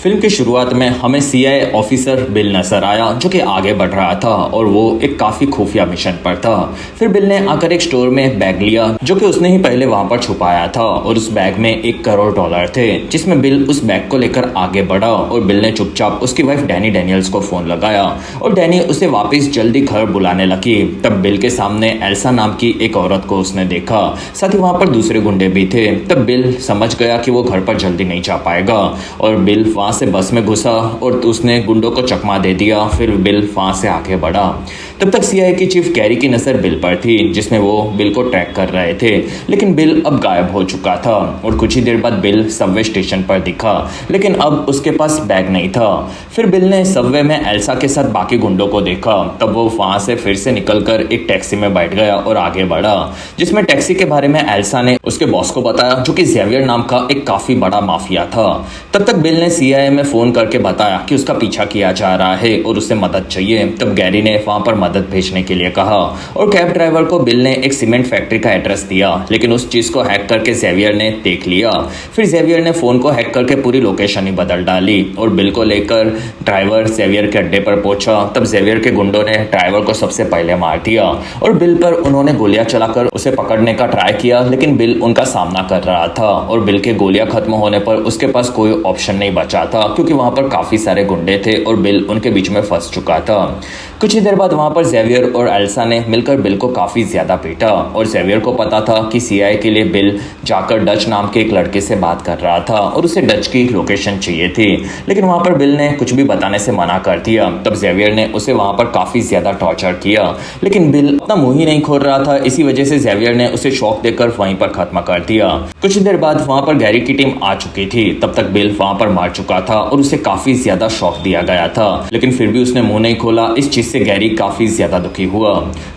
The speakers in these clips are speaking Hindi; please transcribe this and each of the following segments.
फिल्म की शुरुआत में हमें सीआईए ऑफिसर बिल नजर आया जो कि आगे बढ़ रहा था और वो एक काफी खुफिया मिशन पर था। फिर बिल ने आकर एक स्टोर में बैग लिया जो कि उसने ही पहले वहां पर छुपाया था और उस बैग में $1 करोड़ थे, जिसमें बिल उस बैग को लेकर आगे बढ़ा और बिल ने चुपचाप उसकी वाइफ डैनी डेनियल्स को फोन लगाया और डैनी उसे वापस जल्दी घर बुलाने लगी। तब बिल के सामने एल्सा नाम की एक औरत को उसने देखा, साथ ही वहां पर दूसरे गुंडे भी थे। तब बिल समझ गया कि वो घर पर जल्दी नहीं जा पाएगा और बिल वहां से बस में घुसा और उसने गुंडों को चकमा दे दिया। फिर बिल वहां से आगे बढ़ा। तब तक सीआईए की चीफ कैरी की नजर बिल पर थी, जिसमें वो बिल को ट्रैक कर रहे थे, लेकिन बिल अब गायब हो चुका था और कुछ ही देर बाद बिल सबवे स्टेशन पर दिखा, लेकिन अब उसके पास बैग नहीं था। फिर बिल ने सबवे में एल्सा के साथ बाकी गुंडों को देखा। तब वो वहां से फिर से निकलकर एक टैक्सी में बैठ गया और आगे बढ़ा, जिसमें टैक्सी के बारे में एल्सा ने उसके बॉस को बताया जो कि जेवियर नाम का एक काफी बड़ा माफिया था। तब तक बिल ने सीआईए में फोन करके बताया कि उसका पीछा किया जा रहा है और उसे मदद चाहिए। तब गैरी ने वहां पर मदद भेजने के लिए कहा और कैब ड्राइवर को बिल ने एक सीमेंट फैक्ट्री का एड्रेस दिया, लेकिन उस चीज को हैक करके जेवियर ने देख लिया। फिर जेवियर ने फोन को हैक करके पूरी लोकेशन ही बदल डाली और बिल को लेकर ड्राइवर जेवियर के अड्डे पर पहुंचा। तब जेवियर के गुंडों ने ड्राइवर को सबसे पहले मार दिया और बिल पर उन्होंने गोलियां चलाकर उसे पकड़ने का ट्राई किया, लेकिन बिल उनका सामना कर रहा था और बिल के गोलियां खत्म होने पर उसके पास कोई ऑप्शन नहीं बचा था, क्योंकि वहां पर काफी सारे गुंडे थे और बिल उनके बीच में फंस चुका था। कुछ ही देर बाद वहां पर जेवियर और एल्सा ने मिलकर बिल को काफी ज्यादा पीटा और जेवियर को पता था कि सीआईए के लिए बिल जाकर डच नाम के एक लड़के से बात कर रहा था और उसे डच की लोकेशन चाहिए थी, लेकिन वहां पर बिल ने कुछ भी बताने से मना कर दिया। तब जेवियर ने उसे वहां पर काफी ज्यादा टॉर्चर किया, लेकिन बिल अपना मुंह ही नहीं खोल रहा था। इसी वजह से जेवियर ने उसे शॉक देकर वहीं पर खत्म कर दिया। कुछ ही देर बाद वहां पर गैरी की टीम आ चुकी थी। तब तक बिल वहां पर मार चुका था और उसे काफी ज्यादा शॉक दिया गया था, लेकिन फिर भी उसने मुंह नहीं खोला। इस चीज से गैरी काफी ज्यादा दुखी हुआ।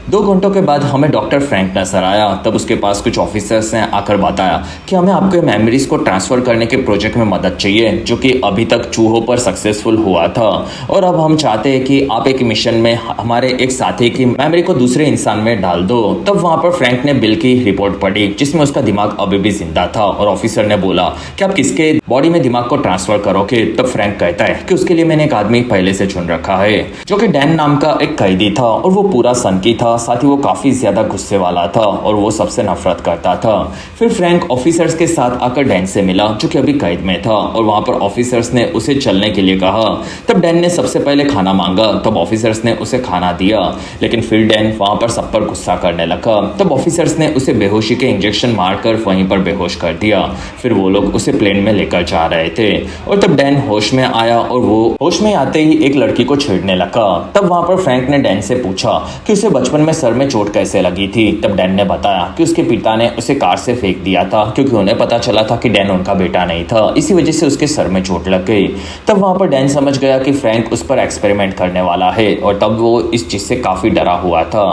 2 घंटों के बाद हमें डॉक्टर फ्रैंक नजर आया। तब उसके पास कुछ ऑफिसर्स ने आकर बताया कि हमें आपके मेमोरीज को ट्रांसफर करने के प्रोजेक्ट में मदद चाहिए, जो कि अभी तक चूहों पर सक्सेसफुल हुआ था और अब हम चाहते हैं कि आप एक मिशन में हमारे एक साथी की मेमोरी को दूसरे इंसान में डाल दो। तब वहां पर फ्रैंक ने बिल की रिपोर्ट पढ़ी, जिसमें उसका दिमाग अभी भी जिंदा था और ऑफिसर ने बोला कि आप किसके बॉडी में दिमाग को ट्रांसफर करोगे। तब फ्रैंक कहता है कि उसके लिए मैंने एक आदमी पहले से चुन रखा है, जो कि डैन नाम का एक कैदी था और वो पूरा सनकी था, साथ ही वो काफी ज्यादा गुस्से वाला था और वो सबसे नफरत करता था। फिर फ्रैंक ऑफिसर्स के साथ आकर डैन से मिला, जो कि अभी कैद में था, और वहां पर ऑफिसर्स ने उसे चलने के लिए कहा। तब डैन ने सबसे पहले खाना मांगा। तब ऑफिसर्स ने उसे खाना दिया, लेकिन फिर डैन वहां पर सब पर गुस्सा करने लगा। तब ऑफिसर्स ने उसे बेहोशी के इंजेक्शन मारकर वहीं पर बेहोश कर दिया। फिर वो लोग उसे प्लेन में लेकर जा रहे थे और तब डैन होश में आया और वो होश में आते ही एक लड़की को छेड़ने लगा। तब वहां पर फ्रैंक ने डैन से पूछा कि उसे बचपन में सर में चोट कैसे लगी थी। तब डैन ने बताया कि उसके पिता ने उसे कार से फेंक दिया था, क्योंकि उन्हें पता चला था कि डैन उनका बेटा नहीं था, इसी वजह से उसके सर में चोट लग गई। तब वहां पर डैन समझ गया कि फ्रैंक उस पर एक्सपेरिमेंट करने वाला है और तब वो इस चीज से काफी डरा हुआ था।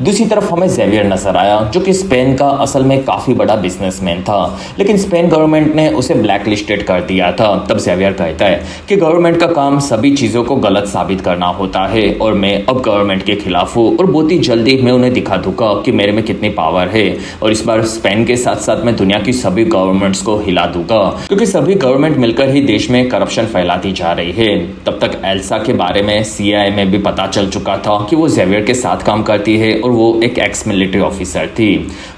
दूसरी तरफ हमें जेवियर नजर आया, जो कि स्पेन का असल में काफी बड़ा बिजनेसमैन था, लेकिन स्पेन गवर्नमेंट ने उसे ब्लैक लिस्टेड कर दिया था। तब जेवियर कहता है कि गवर्नमेंट का काम सभी चीजों को गलत साबित करना होता है और मैं अब गवर्नमेंट के खिलाफ हूँ और बहुत ही जल्दी मैं उन्हें दिखा दूंगा कि मेरे में कितनी पावर है, और इस बार स्पेन के साथ साथ मैं दुनिया की सभी गवर्नमेंट्स को हिला दूंगा, क्योंकि सभी गवर्नमेंट मिलकर ही देश में करप्शन फैलाती जा रही है। तब तक एल्सा के बारे में सीआईए में भी पता चल चुका था कि वो जेवियर के साथ काम करती है और वो एक एक्स मिलिट्री ऑफिसर थी।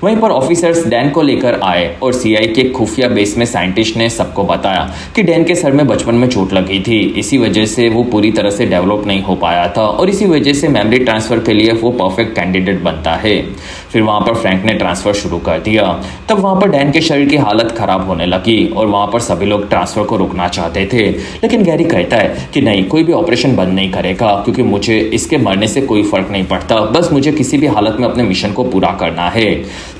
वहीं पर ऑफिसर्स डैन को लेकर आए और सीआईए के खुफिया बेस में साइंटिस्ट ने सबको बताया कि डैन के सर में बचपन में चोट लगी थी, इसी वजह से वो पूरी तरह से डेवलप नहीं हो पाया था और इसी वजह से मेमोरी ट्रांसफर के लिए वो परफेक्ट कैंडिडेट बनता है। फिर वहां पर फ्रैंक ने ट्रांसफर शुरू कर दिया। तब वहां पर डैन के शरीर की हालत खराब होने लगी और वहां पर सभी लोग ट्रांसफर को रोकना चाहते थे, लेकिन गैरी कहता है कि नहीं, कोई भी ऑपरेशन बंद नहीं करेगा, क्योंकि मुझे इसके मरने से कोई फर्क नहीं पड़ता, बस मुझे किसी भी हालत में अपने मिशन को पूरा करना है।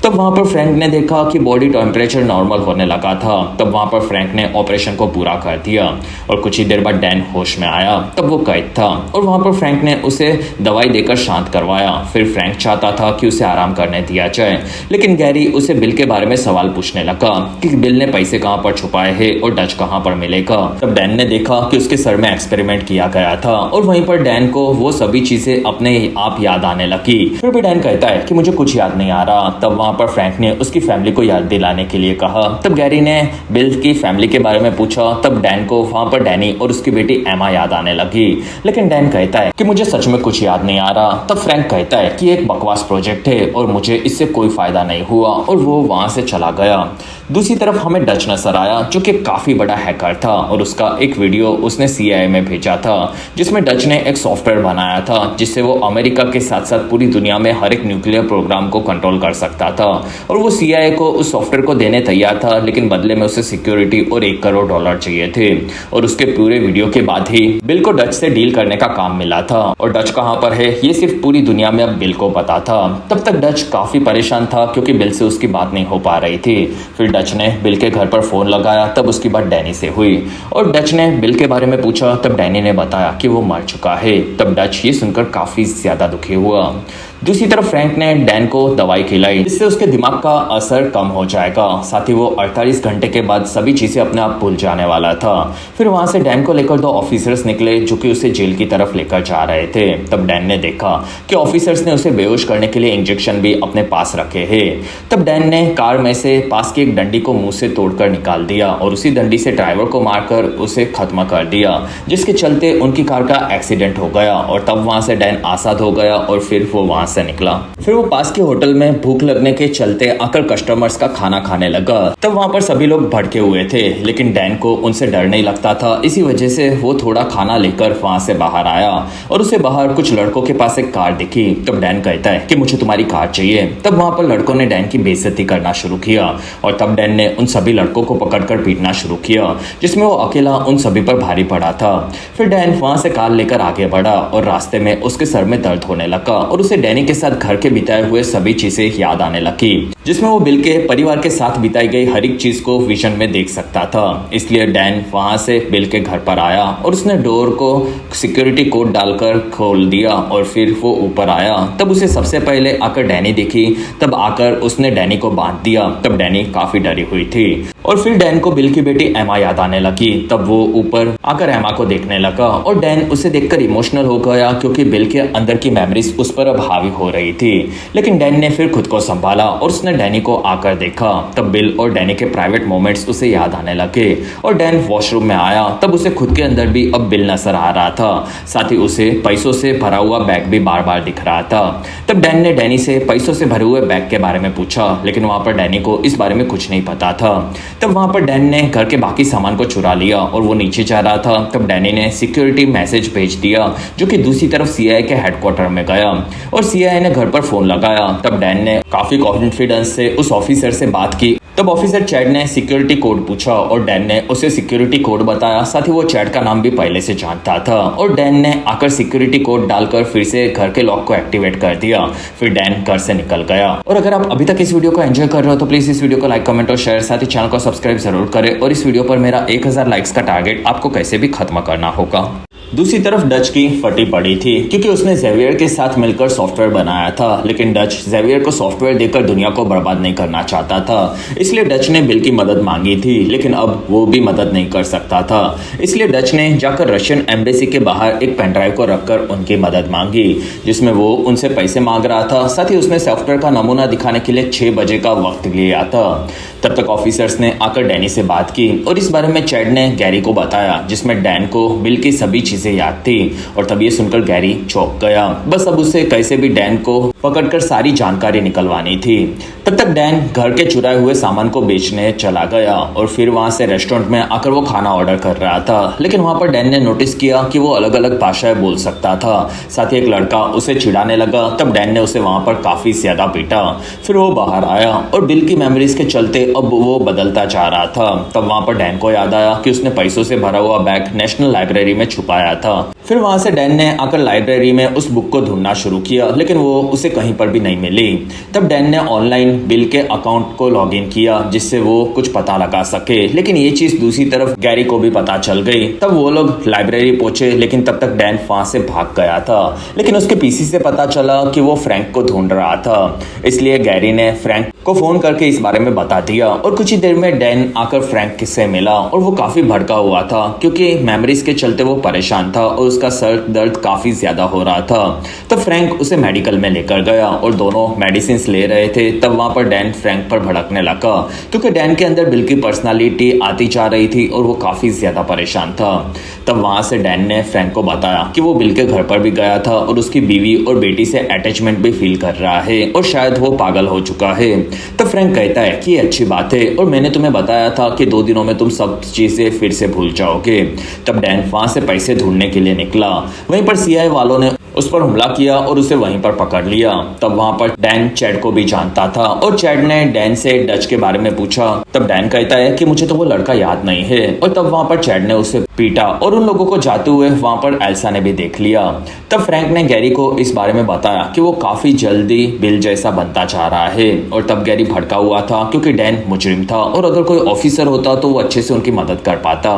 तब वहां पर फ्रैंक ने देखा कि बॉडी टेम्परेचर नॉर्मल होने लगा था। तब वहां पर फ्रैंक ने ऑपरेशन को पूरा कर दिया और कुछ ही देर बाद डैन होश में आया। तब वो कैद था और वहां पर फ्रैंक ने उसे दवाई देकर शांत करवाया। फिर फ्रैंक चाहता था कि उसे आराम करने दिया जाए, लेकिन गैरी उसे बिल के बारे में सवाल पूछने लगा कि बिल ने पैसे कहां पर छुपाए हैं और डच कहां पर मिलेगा। तब डैन ने देखा कि उसके सर में एक्सपेरिमेंट किया गया था और वहीं पर डैन को वो सभी चीजें अपने आप याद आने लगी। फिर भी डैन कहता है कि मुझे कुछ याद नहीं आ रहा। तब वहां वहाँ पर फ्रैंक ने उसकी फैमिली को याद दिलाने के लिए कहा। तब गैरी ने बिल की फैमिली के बारे में पूछा। तब डैन को वहाँ पर डैनी और उसकी बेटी एमा याद आने लगी, लेकिन डैन कहता है कि मुझे सच में कुछ याद नहीं आ रहा। तब फ्रैंक कहता है कि एक बकवास प्रोजेक्ट है और मुझे इससे कोई फायदा नहीं हुआ, और वो वहाँ से चला गया। दूसरी तरफ हमें डच नजर आया, जो कि काफी बड़ा हैकर था, और उसका एक वीडियो उसने CIA में भेजा था, जिसमें डच ने एक सॉफ्टवेयर बनाया था जिससे वो अमेरिका के साथ साथ पूरी दुनिया में हर एक न्यूक्लियर प्रोग्राम को कंट्रोल कर सकता था। और वो CIA को उस सॉफ्टवेयर को देने तैयार था, लेकिन बदले में उसे सिक्योरिटी और $1 करोड़ चाहिए थे। और उसके पूरे वीडियो के बाद ही बिल को डच से डील करने का काम मिला था। और डच कहाँ पर है ये सिर्फ पूरी दुनिया में अब बिल को पता था। तब तक डच काफी परेशान था, क्योंकि बिल से उसकी बात नहीं हो पा रही थी। फिर डच ने बिल के घर पर फोन लगाया। तब उसकी बात डैनी से हुई और डच ने बिल के बारे में पूछा। तब डैनी ने बताया कि वो मर चुका है। तब डच ये सुनकर काफी ज्यादा दुखी हुआ। दूसरी तरफ फ्रैंक ने डैन को दवाई खिलाई, जिससे उसके दिमाग का असर कम हो जाएगा। साथ ही वो 48 घंटे के बाद सभी चीजें अपने आप भूल जाने वाला था। फिर वहां से डैन को लेकर 2 ऑफिसर्स निकले, जो कि उसे जेल की तरफ लेकर जा रहे थे। तब डैन ने देखा कि ऑफिसर्स ने उसे बेहोश करने के लिए इंजेक्शन भी अपने पास रखे हैं। तब डैन ने कार में से पास की एक डंडी को मुंह से तोड़कर निकाल दिया और उसी डंडी से ड्राइवर को मारकर उसे खत्म कर दिया, जिसके चलते उनकी कार का एक्सीडेंट हो गया। और तब वहां से डैन आजाद हो गया और फिर वो वहां से निकला। फिर वो पास के होटल में भूख लगने के चलते आकर कस्टमर्स का खाना खाने लगा। तब वहां पर सभी लोग भड़के हुए थे, लेकिन डैन को उनसे डर नहीं लगता था। इसी वजह से वो थोड़ा खाना लेकर वहां से बाहर आया और उसे बाहर कुछ लड़कों के पास एक कार दिखी। तब डैन कहता है कि मुझे तुम्हारी कार चाहिए। तब वहां पर लड़कों ने डैन की बेइज्जती करना शुरू किया और तब डैन ने उन सभी लड़कों को पकड़कर पीटना शुरू किया, जिसमें वो अकेला उन सभी पर भारी पड़ा था। फिर डैन वहां से कार लेकर आगे बढ़ा और रास्ते में उसके सर में दर्द होने लगा और उसे डैनी के साथ घर के बिताए हुए सभी चीजें याद आने लगी, जिसमें वो बिल के परिवार के साथ बिताई गई हर एक चीज को विजन में देख सकता था। इसलिए डैन वहां से बिल के घर पर आया और उसने डोर को सिक्योरिटी कोड डालकर खोल दिया और फिर वो ऊपर आया। तब उसे सबसे पहले आकर डैनी दिखी। तब आकर उसने डैनी को बांध दिया। तब डैनी काफी डरी हुई थी और फिर डैन को बिल की बेटी एमा याद आने लगी। तब वो ऊपर आकर एमा को देखने लगा और डैन उसे देखकर इमोशनल हो गया, क्योंकि बिल के अंदर की मेमोरीज उस पर अब हावी हो रही थी। लेकिन डैन ने फिर खुद को संभाला और उसने डैनी को आकर देखा। तब बिल और डैनी के प्राइवेट मोमेंट्स उसे याद आने लगे और डैन वॉशरूम में आया। तब उसे खुद के अंदर भी अब बिल नजर आ रहा था। साथ ही उसे पैसों से भरा हुआ बैग भी बार बार दिख रहा था। तब डैन ने डैनी से पैसों से भरे हुए बैग के बारे में पूछा, लेकिन वहां पर डैनी को इस बारे में कुछ नहीं पता था। तब वहां पर डैन ने घर के बाकी सामान को चुरा लिया और वो नीचे जा रहा था। तब डैनी ने सिक्योरिटी मैसेज भेज दिया, जो कि दूसरी तरफ CIA के हेडक्वार्टर में गया और CIA ने घर पर फोन लगाया। तब डैन ने काफी कॉन्फिडेंस से उस ऑफिसर से बात की। तब ऑफिसर चैड ने सिक्योरिटी कोड पूछा और डैन ने उसे सिक्योरिटी कोड बताया। साथ ही वो चैड का नाम भी पहले से जानता था और डैन ने आकर सिक्योरिटी कोड डालकर फिर से घर के लॉक को एक्टिवेट कर दिया। फिर डैन घर से निकल गया। और अगर आप अभी तक इस वीडियो को एंजॉय कर रहे हो तो प्लीज इस वीडियो को लाइक, कमेंट और शेयर, साथ ही चैनल को सब्सक्राइब जरूर करें। और इस वीडियो पर मेरा 1000 लाइक्स का टारगेट आपको कैसे भी खत्म करना होगा। दूसरी तरफ डच की फटी पड़ी थी, क्योंकि उसने जेवियर के साथ मिलकर सॉफ्टवेयर बनाया था। लेकिन डच जेवियर को सॉफ्टवेयर देकर दुनिया को बर्बाद नहीं करना चाहता था। इसलिए डच ने बिल की मदद मांगी थी, लेकिन अब वो भी मदद नहीं कर सकता था। इसलिए डच ने जाकर रशियन एम्बेसी के बाहर एक पेन ड्राइव को रखकर उनकी मदद मांगी, जिसमें वो उनसे पैसे मांग रहा था। साथ ही उसने सॉफ्टवेयर का नमूना दिखाने के लिए 6 बजे का वक्त लिया था। तब तक ऑफिसर्स ने आकर डैनी से बात की और इस बारे में चैड ने गैरी को बताया, जिसमें डैन को बिल की सभी चीजें याद थी। और तब ये सुनकर गैरी चौंक गया। बस अब उसे कैसे भी डैन को पकड़कर सारी जानकारी निकलवानी थी। तब तक डैन घर के चुराए हुए सामान को बेचने चला गया और फिर वहां से रेस्टोरेंट में आकर वो खाना ऑर्डर कर रहा था। लेकिन वहां पर डैन ने नोटिस किया कि वो अलग अलग भाषाएं बोल सकता था। साथ ही एक लड़का उसे चिढ़ाने लगा। तब डैन ने उसे वहां पर काफी ज्यादा पीटा। फिर वो बाहर आया और बिल की मेमोरीज के चलते अब वो बदलता जा रहा था। तब वहां पर डैन को याद आया कि उसने पैसों से भरा हुआ बैग नेशनल लाइब्रेरी में छुपाया था। फिर वहां से डैन ने आकर लाइब्रेरी में उस बुक को ढूंढना शुरू किया, लेकिन वो उसे कहीं पर भी नहीं मिली। तब डैन ने ऑनलाइन बिल के अकाउंट को लॉगिन किया, जिससे वो कुछ पता लगा सके। लेकिन ये चीज दूसरी तरफ गैरी को भी पता चल गई। तब वो लोग लाइब्रेरी पहुंचे, लेकिन तब तक डैन वहां से भाग गया था। लेकिन उसके पीसी से पता चला कि वो फ्रैंक को ढूंढ रहा था। इसलिए गैरी ने फ्रैंक को फोन करके इस बारे में बता दिया और कुछ ही देर में डैन आकर फ्रैंक से मिला और वो काफी भड़का हुआ था, क्योंकि मेमोरीज के चलते वो परेशान था और उसका सर दर्द काफी ज्यादा हो रहा था। तब फ्रैंक उसे मेडिकल में लेकर गया और दोनों मेडिसिन ले रहे थे। तब वहां पर डैन फ्रैंक पर भड़कने लगा क्योंकि डैन के अंदर बिल की पर्सनालिटी आती जा रही थी और वो काफी ज्यादा परेशान था। तब वहां से डैन ने फ्रैंक को बताया कि वो बिल के घर पर भी गया था और उसकी बीवी और बेटी से अटैचमेंट भी फील कर रहा है और शायद वो पागल हो चुका है। तब फ्रैंक कहता है कि ये अच्छी बात है और मैंने तुम्हें बताया था कि 2 दिनों में तुम सब चीजें फिर से भूल जाओगे। तब डैन वहां से पैसे ढूंढने के लिए निकला। वहीं पर सीआईए वालों ने उस पर हमला किया और उसे वहीं पर पकड़ लिया। तब वहां पर डैन चैड को भी जानता था और चैड ने डैन से डच के बारे में पूछा। तब डैन कहता है कि मुझे तो वो लड़का याद नहीं है और तब वहां पर चैड ने उसे पीटा और उन लोगों को जाते हुए वहां पर एल्सा ने भी देख लिया। तब फ्रैंक ने गैरी को इस बारे में बताया कि वो काफी जल्दी बिल जैसा बनता जा रहा है और तब गैरी भड़का हुआ था क्योंकि डैन मुजरिम था और अगर कोई ऑफिसर होता तो वो अच्छे से उनकी मदद कर पाता।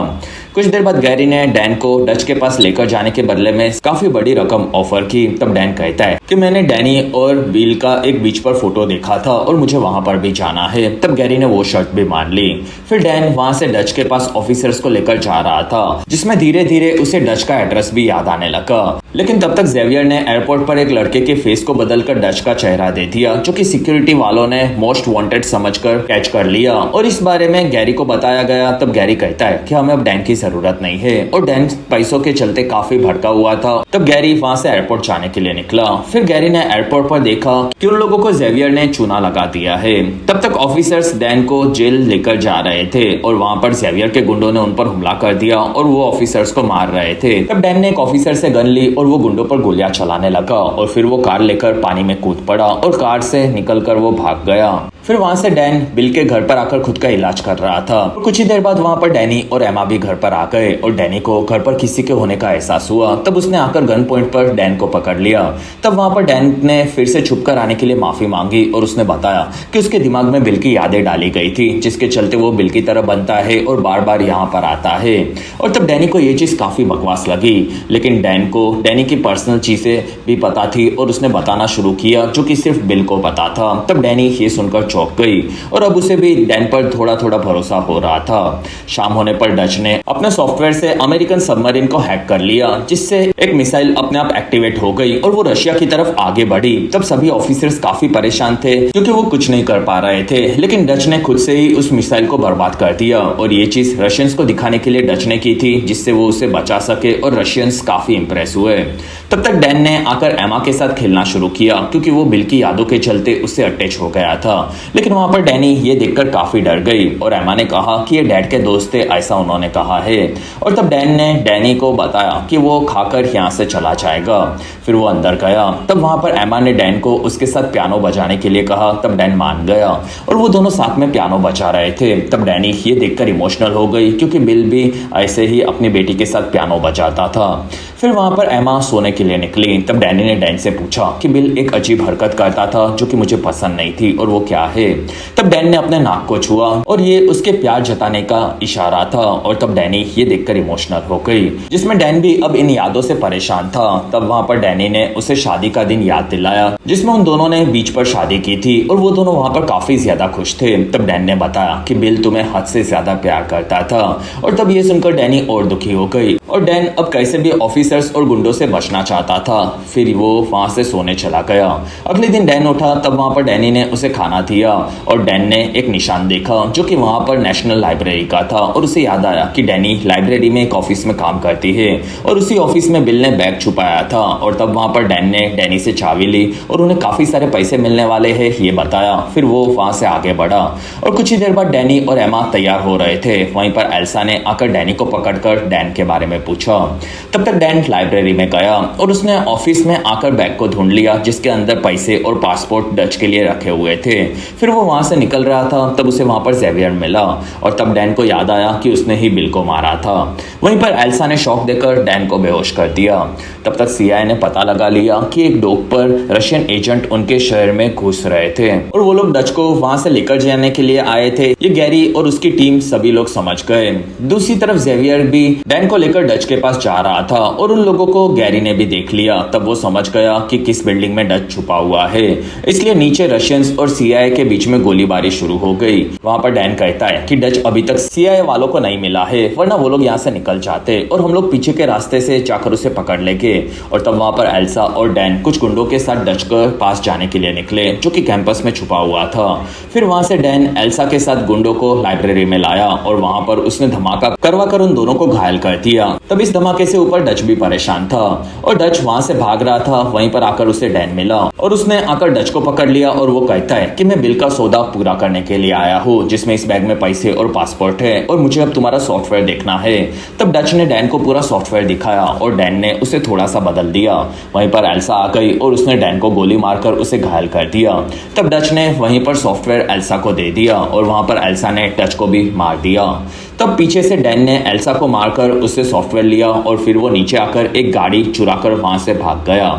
कुछ देर बाद गैरी ने डैन को डच के पास लेकर जाने के बदले में काफी बड़ी रकम ऑफर की। तब डैन कहता है कि मैंने डैनी और बिल का एक बीच पर फोटो देखा था और मुझे वहां पर भी जाना है। तब गैरी ने वो शर्त भी मान ली। फिर डैन वहां से डच के पास ऑफिसर्स को लेकर जा रहा था जिसमें धीरे धीरे उसे डच का एड्रेस भी याद आने लगा। लेकिन तब तक जेवियर ने एयरपोर्ट पर एक लड़के के फेस को बदलकर डच का चेहरा दे दिया जो कि सिक्योरिटी वालों ने मोस्ट वांटेड समझकर कैच कर लिया और इस बारे में गैरी को बताया गया। तब गैरी कहता है कि हमें अब डैन की जरूरत नहीं है और डैन पैसों के चलते काफी भड़का हुआ था। तब गैरी वहां से एयरपोर्ट जाने के लिए निकला। फिर गैरी ने एयरपोर्ट पर देखा कि उन लोगों को जेवियर ने चूना लगा दिया है। तब तक ऑफिसर्स डैन को जेल लेकर जा रहे थे और वहां पर जेवियर के गुंडों ने उन पर हमला कर दिया और वो ऑफिसर्स को मार रहे थे। तब डैन ने एक ऑफिसर से गन ली और वो गुंडों पर गोलियां चलाने लगा और फिर वो कार लेकर पानी में कूद पड़ा और कार से निकलकर वो भाग गया। फिर वहां से डैन बिल के घर पर आकर खुद का इलाज कर रहा था। कुछ ही देर बाद वहां पर डैनी और एमा भी घर पर आ गए और डैनी को घर पर किसी के होने का एहसास हुआ। तब उसने आकर गन पॉइंट पर डैन को पकड़ लिया। तब वहां पर डैन ने फिर से छुप कर आने के लिए माफी मांगी और उसने बताया कि उसके दिमाग में बिल की यादें डाली गई थी जिसके चलते वो बिल की तरह बनता है और बार बार यहाँ पर आता है। और तब डैनी को ये चीज काफी बकवास लगी लेकिन डैन को डैनी की पर्सनल चीजें भी पता थी और उसने बताना शुरू किया जो कि सिर्फ बिल को पता था। तब डैनी ये सुनकर चौंक गई और अब उसे भी डैन पर थोड़ा थोड़ा भरोसा हो रहा था। शाम होने पर डच ने अपने सॉफ्टवेयर से अमेरिकन सबमरीन को हैक कर लिया जिससे एक मिसाइल अपने आप एक्टिवेट हो गई और वो रशिया की तरफ आगे बढ़ी। तब सभी ऑफिसर्स काफी परेशान थे क्योंकि वो कुछ नहीं कर पा रहे थे लेकिन डच ने खुद से ही उस मिसाइल को बर्बाद कर दिया और ये चीज रशियंस को दिखाने के लिए डच ने की थी जिससे वो उसे बचा सके और रशियंस काफी इंप्रेस हुए। तब तक डैन ने आकर एमा के साथ खेलना शुरू किया क्योंकि वो बिल की यादों के चलते उससे अटैच हो गया था। लेकिन वहां पर डैनी ये देखकर काफी डर गई और एमा ने कहा कि ये डैड के दोस्त थे, ऐसा उन्होंने कहा है। और तब डैन ने डैनी को बताया कि वो खाकर यहाँ से चला जाएगा। फिर वो अंदर गया। तब वहां पर एमा ने डैन को उसके साथ पियानो बजाने के लिए कहा। तब डैन मान गया और वो दोनों साथ में पियानो बजा रहे थे। तब डैनी ये देखकर इमोशनल हो गई क्योंकि बिल भी ऐसे ही अपनी बेटी के साथ पियानो बजाता था। फिर वहां पर एमा सोने के लिए निकली। तब डैनी ने डैन से पूछा कि बिल एक अजीब हरकत करता था जो कि मुझे पसंद नहीं थी और वो क्या है। तब डैन ने अपने नाक को छुआ और ये उसके प्यार जताने का इशारा था और तब डैनी ये देखकर इमोशनल हो गई जिसमें डैन भी अब इन यादों से परेशान था। तब वहां पर डैनी ने उसे शादी का दिन याद दिलाया जिसमें उन दोनों ने बीच पर शादी की थी और वो दोनों वहां पर काफी ज्यादा खुश थे। तब डैन ने बताया कि बिल तुम्हें हद से ज्यादा प्यार करता था और तब ये सुनकर डैनी और दुखी हो गई और डैन अब कैसे भी ऑफिसर्स और गुंडों से बचना चाहता था। फिर वो वहां से सोने चला गया। अगले दिन डैन उठा। तब वहां पर डैनी ने उसे खाना दिया और डैन ने एक निशान देखा जो कि वहां पर नेशनल लाइब्रेरी का था और उसे याद आया कि डैनी लाइब्रेरी में एक ऑफिस में काम करती है और उसी ऑफिस में बिल ने बैग छुपाया था। और तब वहां पर डैन ने डैनी से चाबी ली और उन्हें काफी सारे पैसे मिलने वाले हैं ये बताया। फिर वो वहां से आगे बढ़ा और कुछ ही देर बाद डैनी और एमा तैयार हो रहे थे। वहीं पर एल्सा ने आकर डैनी को पकड़कर डैन के बारे में पूछा। तब तक डैन लाइब्रेरी में गया और उसने ऑफिस में आकर बैग को ढूंढ लिया जिसके अंदर पैसे और पासपोर्ट डच के लिए रखे हुए थे। फिर वो वहां से निकल रहा था। तब उसे वहां पर जेवियर मिला और तब डैन को याद आया कि उसने ही बिल को मारा था। वहीं पर एल्सा ने शॉक देकर डैन को बेहोश कर दिया। तब तक सीआईए ने पता लगा लिया कि एक डॉक पर रशियन एजेंट उनके शहर में घुस रहे थे और वो लोग डच को वहां से लेकर जाने के लिए आए थे। ये गैरी और उसकी टीम सभी लोग समझ गए। दूसरी तरफ जेवियर भी डैन को लेकर डच के पास जा रहा था और उन लोगों को गैरी ने भी देख लिया। तब वो समझ गया कि किस बिल्डिंग में डच छुपा हुआ है, इसलिए नीचे रशियंस और सीआईए के बीच में गोलीबारी शुरू हो गई। वहां पर डैन कहता है कि डच अभी तक सीआईए वालों को नहीं मिला है, वरना वो लोग यहाँ से निकल जाते और हम लोग पीछे के रास्ते से जाकर उसे पकड़ लेंगे। और तब वहां पर एल्सा और डैन कुछ गुंडों के साथ डच के पास जाने के लिए निकले, जो कि कैंपस में छुपा हुआ था। फिर वहां से डैन एल्सा के साथ गुंडों को लाइब्रेरी में लाया और वहां पर उसने धमाका करवा कर उन दोनों को घायल कर दिया। तब इस धमाके से ऊपर डच भी परेशान था और डच वहां से भाग रहा था। वहीं पर आकर उसे डैन मिला और उसने आकर डच को पकड़ लिया और वो कहता है कि मैं बिल का सौदा पूरा करने के लिए आया हूँ, जिसमें इस बैग में पैसे और पासपोर्ट है और मुझे अब तुम्हारा सॉफ्टवेयर देखना है। तब डच ने डैन को पूरा सॉफ्टवेयर दिखाया और डैन ने उसे थोड़ा सा बदल दिया। वहीं पर एल्सा आ गई और उसने डैन को गोली मारकर उसे घायल कर दिया। तब डच ने वहीं पर सॉफ्टवेयर एल्सा को दे दिया और वहां पर एल्सा ने डच को भी मार दिया। तब पीछे से डैन ने एल्सा को मारकर उससे सॉफ्टवेयर लिया और फिर वो नीचे आकर एक गाड़ी चुराकर वहां से भाग गया।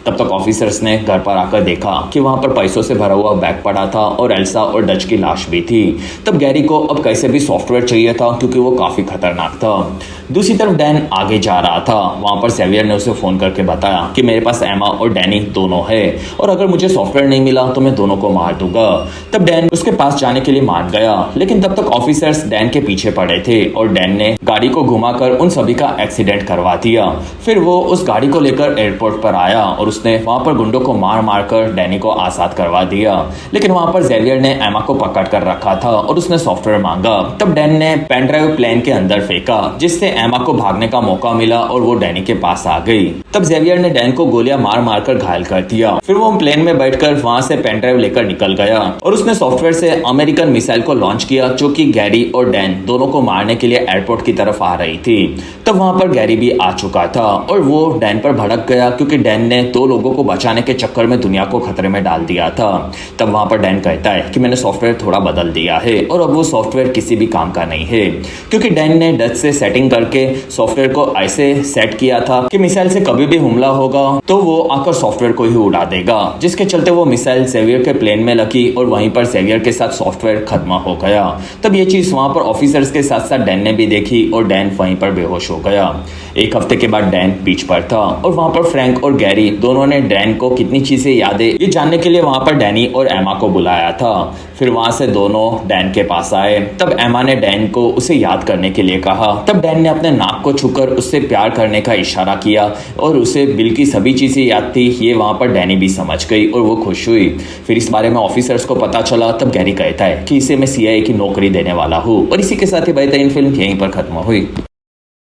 तब तक ऑफिसर्स ने घर पर आकर देखा कि वहां पर पैसों से भरा हुआ बैग पड़ा था और एल्सा और डच की लाश भी थी। तब गैरी को अब कैसे भी सॉफ्टवेयर चाहिए था, क्योंकि वो काफी खतरनाक था। दूसरी तरफ डैन आगे जा रहा था। वहां पर सेवियर ने उसे फोन करके बताया कि मेरे पास एमा और डैनी दोनों है और अगर मुझे सॉफ्टवेयर नहीं मिला तो मैं दोनों को मार दूंगा। तब डैन उसके पास जाने के लिए मान गया, लेकिन तब तक ऑफिसर्स डैन के पीछे पड़े थे और डैन ने गाड़ी को घुमाकर उन सभी का एक्सीडेंट करवा दिया। फिर वो उस गाड़ी को लेकर एयरपोर्ट पर आया और उसने वहां पर गुंडों को मार मार कर डैनी को आजाद करवा दिया। लेकिन वहां पर जेवियर ने एमा को पकड़ कर रखा था और उसने सॉफ्टवेयर मांगा। तब डैन ने पेन ड्राइव प्लेन के अंदर फेंका, जिससे एमा को भागने का मौका मिला और वो डैनी के पास आ गई। तब जेवियर ने डैन को गोलियां मार मार कर घायल कर दिया। फिर वो प्लेन में बैठकर वहां से पेन ड्राइव लेकर निकल गया और उसने सॉफ्टवेयर से अमेरिकन मिसाइल को लॉन्च किया, जो कि गैरी और डैन दोनों को मारने के लिए एयरपोर्ट की तरफ आ रही थी। तब वहां पर गैरी भी आ चुका था और वो डैन पर भड़क गया, क्योंकि डैन ने 2 लोगों को बचाने के चक्कर में दुनिया को खतरे में डाल दिया था। तब वहां पर डैन कहता है कि मैंने सॉफ्टवेयर थोड़ा बदल दिया है और अब वो सॉफ्टवेयर किसी भी काम का नहीं है, क्योंकि डैन ने डच से सेटिंग करके सॉफ्टवेयर को ऐसे सेट किया था कि मिसाइल से कभी भी हमला होगा तो वो आकर सॉफ्टवेयर को ही उड़ा देगा, जिसके चलते वो मिसाइल सेवियर के प्लेन में लगी और वहीं पर सेवियर के साथ सॉफ्टवेयर खत्म हो गया। तब ये चीज वहां पर ऑफिसर्स के साथ साथ डैन ने भी देखी और डैन वहीं पर बेहोश हो गया। एक हफ्ते के बाद डैन बीच पर था और वहां पर फ्रैंक और गैरी दोनों ने डैन को कितनी चीजें यादें ये जानने के लिए वहां पर डैनी और एमा को बुलाया था। फिर वहां से दोनों डैन के पास आए। तब एमा ने डैन को उसे याद करने के लिए कहा। तब डैन ने अपने नाक को छूकर उससे प्यार करने का इशारा किया और उसे बिल की सभी चीजें याद थी। ये वहां पर डैनी भी समझ गई और वो खुश हुई। फिर इस बारे में ऑफिसर्स को पता चला। तब गैरी कहता है कि इसे मैं सीआईए की नौकरी देने वाला हूँ। और इसी के साथ ही बेहतरीन फिल्म यहीं पर खत्म हुई।